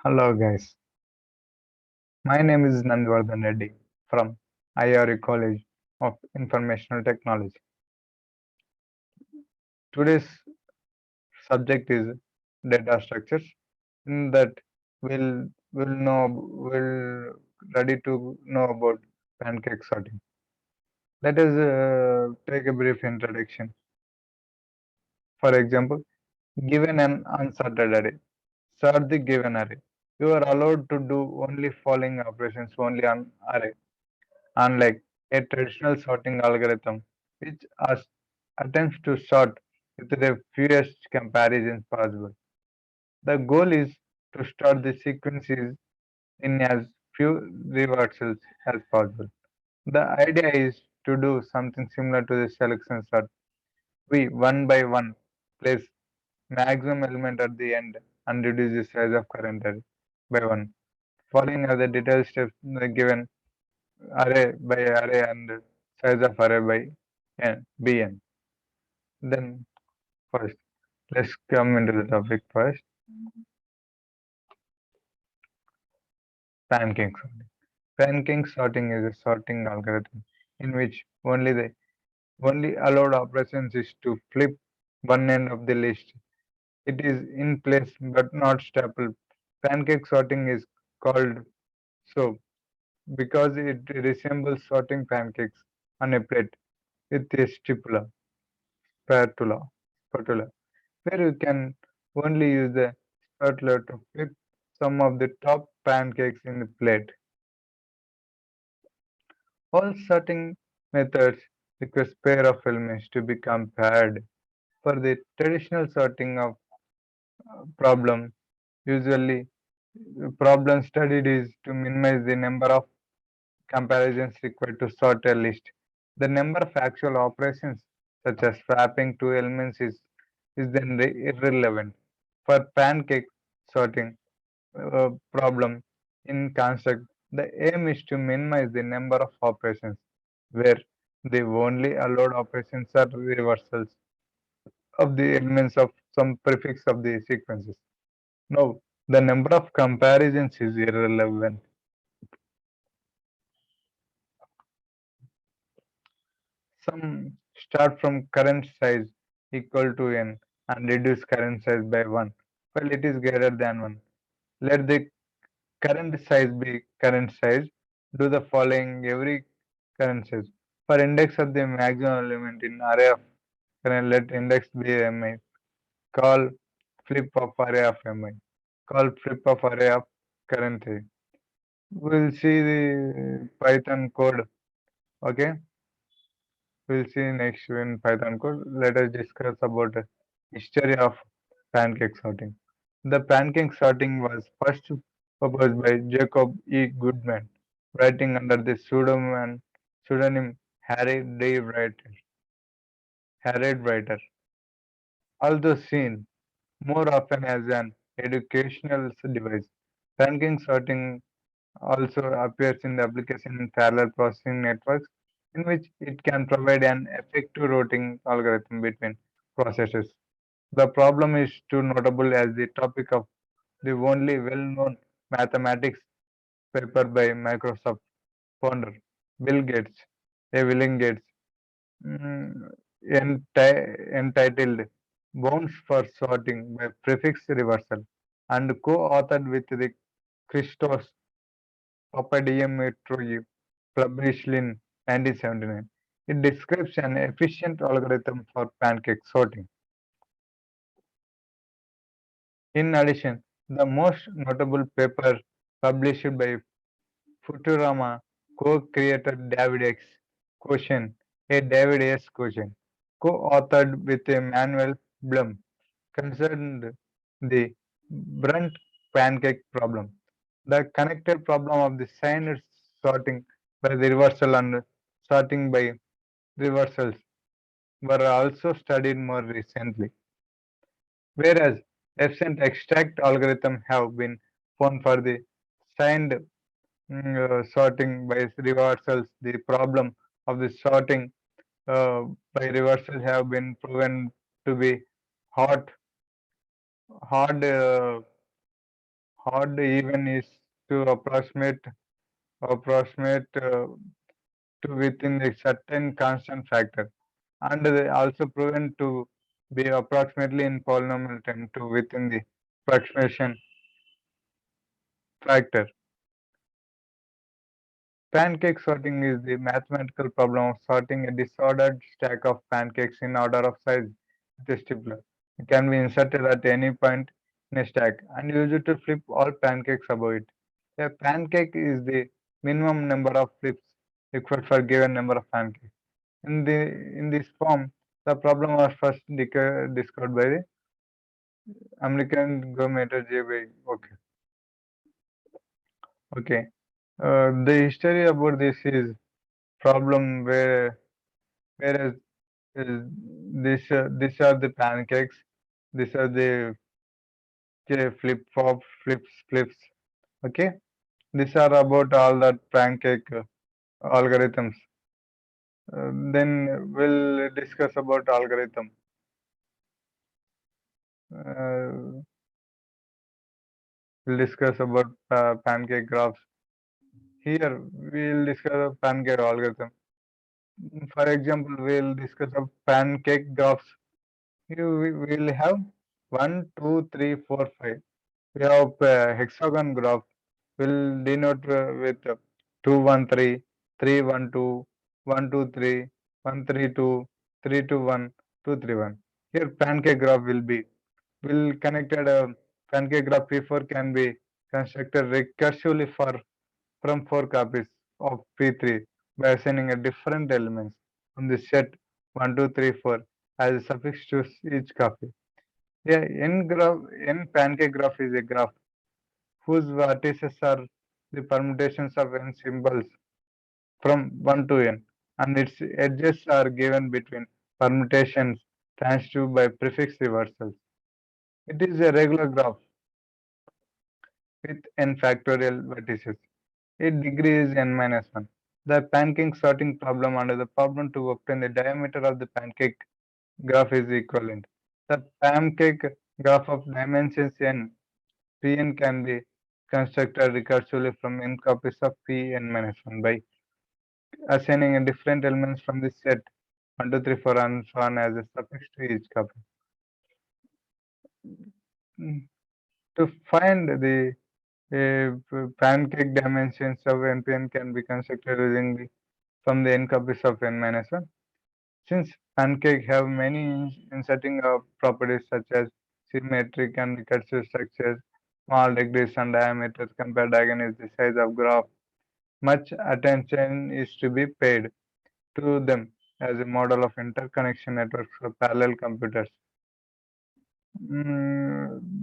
Hello guys, my name is Nandvardhan Reddy from IRE College of Informational Technology. Today's subject is data structures. In that we'll ready to know about pancake sorting. Let us take a brief introduction. For example, given an unsorted array, sort the given array. You are allowed to do only following operations only on array, unlike a traditional sorting algorithm, which attempts to sort with the fewest comparisons possible. The goal is to start the sequences in as few reversals as possible. The idea is to do something similar to the selection sort. We one by one place maximum element at the end and reduce the size of current array by one. Following are the detailed steps given array by array and size of array by bn. Then first, let's come into the topic first. Pancake sorting. Pancake sorting is a sorting algorithm in which only allowed operations is to flip one end of the list. It is in place but not stapled. Pancake sorting is called so because it resembles sorting pancakes on a plate with a spatula, spatula, where you can only use the spatula to flip some of the top pancakes in the plate. All sorting methods require pair of elements to be compared. For the traditional sorting of problem, usually the problem studied is to minimize the number of comparisons required to sort a list. The number of actual operations, such as swapping two elements, is then irrelevant. For pancake sorting problem in construct, the aim is to minimize the number of operations where the only allowed operations are reversals of the elements of some prefix of the sequences. Now, the number of comparisons is irrelevant. Some start from current size equal to n and reduce current size by 1 while it is greater than 1. Let the current size be current size. Do the following every current size. For index of the maximum element in array of current, let index be mi. Call flip of array of mi. Call flip of array of current size. We'll see the Python code. Okay. We'll see next in Python code. Let us discuss about the history of pancake sorting. The pancake sorting was first proposed by Jacob E. Goodman, writing under the pseudonym Harriet Writer. Although seen more often as an educational device, pancake sorting also appears in the application in parallel processing networks, in which it can provide an effective routing algorithm between processes. The problem is too notable as the topic of the only well-known mathematics paper by Microsoft founder Bill Gates, William Gates, mm, entitled Bounds for Sorting by Prefix Reversal and co-authored with the Christos Papadimitriou, published in 1979. It describes an efficient algorithm for pancake sorting. In addition, the most notable paper published by Futurama co-creator David X. Quotient, David S. Quotient, co-authored with Emmanuel Blum, concerned the Brunt pancake problem, the connected problem of the signed sorting by the reversal and sorting by reversals were also studied more recently, whereas absent extract algorithms have been found for the signed sorting by reversals. The problem of the sorting by reversals have been proven to be hard, hard, uh, odd even is to approximate to within a certain constant factor, and they also proven to be approximately in polynomial term to within the approximation factor. Pancake sorting is the mathematical problem of sorting a disordered stack of pancakes in order of size with a stapler. It can be inserted at any point in a stack and used to flip all pancakes above it. A pancake is the minimum number of flips required for a given number of pancakes. In this form, the problem was first discovered by the American geometer J.B. Okay. The history about this is problem whereas these are the pancakes, these are the flip flop flips. Okay, these are about all that pancake algorithms. Then we'll discuss about algorithm. Uh, we'll discuss about pancake graphs. Here we'll discuss a pancake algorithm. For example, we'll discuss a pancake graphs. We will have 1, 2, 3, 4, 5. We have hexagon graph will denote with 2, 1, 3, 3, 1, 2, 1, 2, 3, 1, 3, 2, 3, 2, 1, 2, 3, 1. Here pancake graph will connected pancake graph P4 can be constructed recursively from 4 copies of P3 by assigning a different elements from the set 1, 2, 3, 4 as a suffix to each copy. Yeah, n pancake graph is a graph whose vertices are the permutations of n symbols from 1 to n, and its edges are given between permutations transitive by prefix reversals. It is a regular graph with n factorial vertices. Its degree is n minus 1. The pancake sorting problem under the problem to obtain the diameter of the pancake graph is equivalent. The pancake graph of dimensions n Pn can be constructed recursively from n copies of Pn minus 1 by assigning a different elements from the set 1, 2, 3, 4 and so on as a suffix to each copy. Mm. To find the pancake dimensions of NPN can be constructed using from the n copies of n minus 1. Since pancake have many inserting properties such as symmetric and recursive structures, small degrees and diameters compared against the size of graph, much attention is to be paid to them as a model of interconnection networks for parallel computers.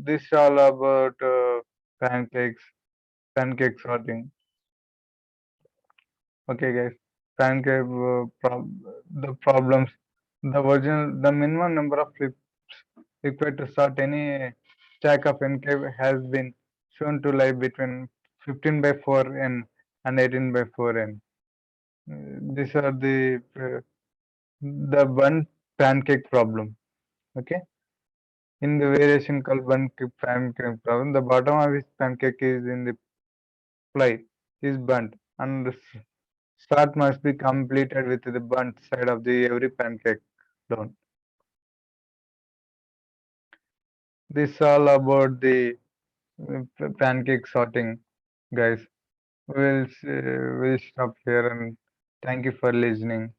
This all about pancake sorting. Okay, guys. Pancake the problems. The minimum number of flips required to sort any stack of n-cube has been shown to lie between 15 by 4n and 18 by 4n. These are the one pancake problem. Okay. In the variation called one pancake problem, the bottom of each pancake is in the ply is burnt and the start must be completed with the burnt side of the every pancake down. This all about the pancake sorting, guys. We'll stop here and thank you for listening.